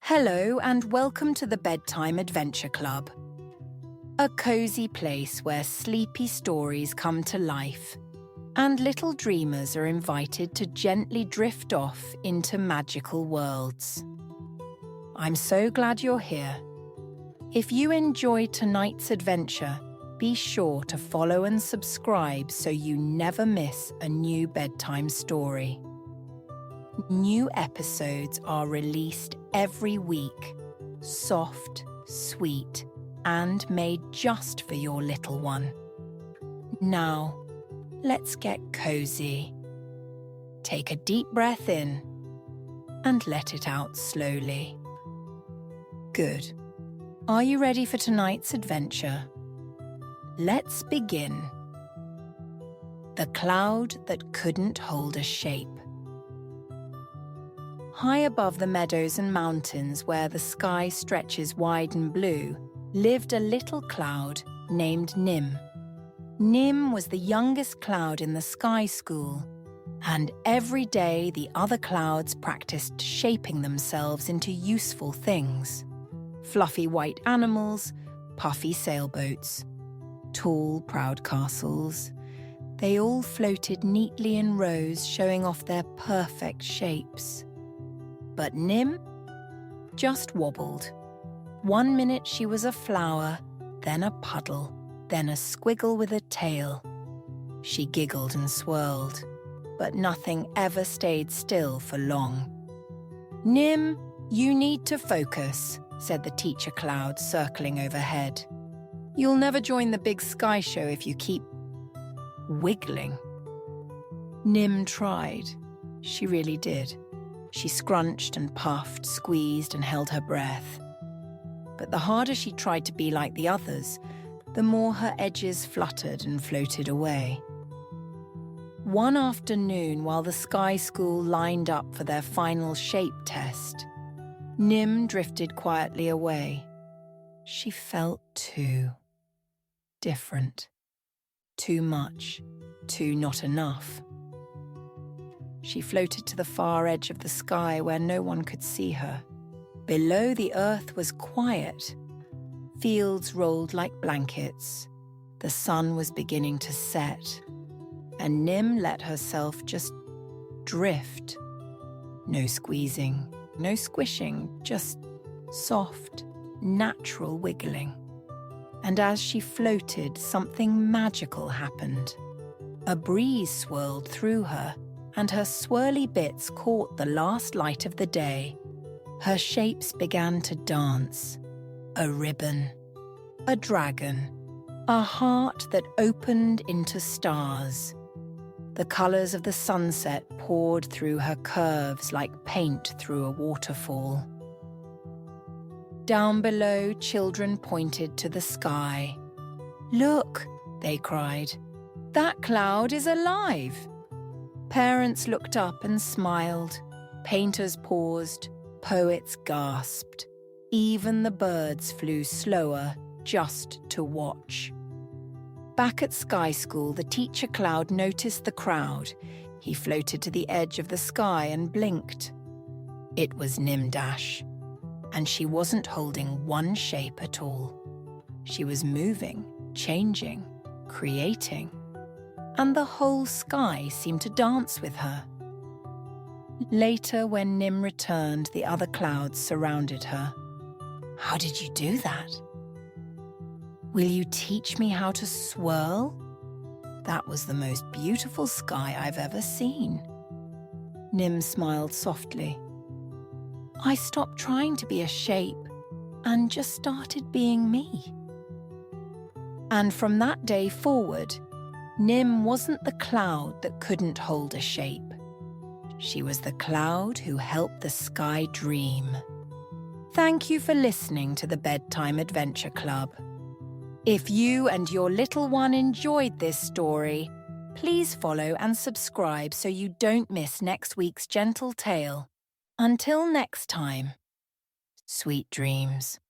Hello and welcome to the Bedtime Adventure Club, a cozy place where sleepy stories come to life and little dreamers are invited to gently drift off into magical worlds. I'm so glad you're here. If you enjoyed tonight's adventure, be sure to follow and subscribe so you never miss a new bedtime story. New episodes are released every week, soft, sweet, and made just for your little one. Now, let's get cozy. Take a deep breath in and let it out slowly. Good. Are you ready for tonight's adventure? Let's begin. The cloud that couldn't hold a shape. High above the meadows and mountains where the sky stretches wide and blue, lived a little cloud named Nim. Nim was the youngest cloud in the sky school, and every day the other clouds practiced shaping themselves into useful things. Fluffy white animals, puffy sailboats, tall, proud castles. They all floated neatly in rows, showing off their perfect shapes. But Nim just wobbled. 1 minute she was a flower, then a puddle, then a squiggle with a tail. She giggled and swirled, but nothing ever stayed still for long. "Nim, you need to focus," said the teacher cloud circling overhead. "You'll never join the big sky show if you keep wiggling." Nim tried. She really did. She scrunched and puffed, squeezed and held her breath. But the harder she tried to be like the others, the more her edges fluttered and floated away. One afternoon, while the sky school lined up for their final shape test, Nim drifted quietly away. She felt too different. Too much, too not enough. She floated to the far edge of the sky where no one could see her. Below, the earth was quiet. Fields rolled like blankets. The sun was beginning to set. And Nim let herself just drift. No squeezing, no squishing, just soft, natural wiggling. And as she floated, something magical happened. A breeze swirled through her, and her swirly bits caught the last light of the day. Her shapes began to dance. A ribbon, a dragon, a heart that opened into stars. The colours of the sunset poured through her curves like paint through a waterfall. Down below, children pointed to the sky. "Look," they cried, "that cloud is alive." Parents looked up and smiled. Painters paused. Poets gasped. Even the birds flew slower just to watch. Back at Sky School, the teacher cloud noticed the crowd. He floated to the edge of the sky and blinked. It was Nim Dash, and she wasn't holding one shape at all. She was moving, changing, creating. And the whole sky seemed to dance with her. Later, when Nim returned, the other clouds surrounded her. "How did you do that?" "Will you teach me how to swirl? That was the most beautiful sky I've ever seen." Nim smiled softly. "I stopped trying to be a shape and just started being me." And from that day forward, Nim wasn't the cloud that couldn't hold a shape. She was the cloud who helped the sky dream. Thank you for listening to the Bedtime Adventure Club. If you and your little one enjoyed this story, please follow and subscribe so you don't miss next week's gentle tale. Until next time, sweet dreams.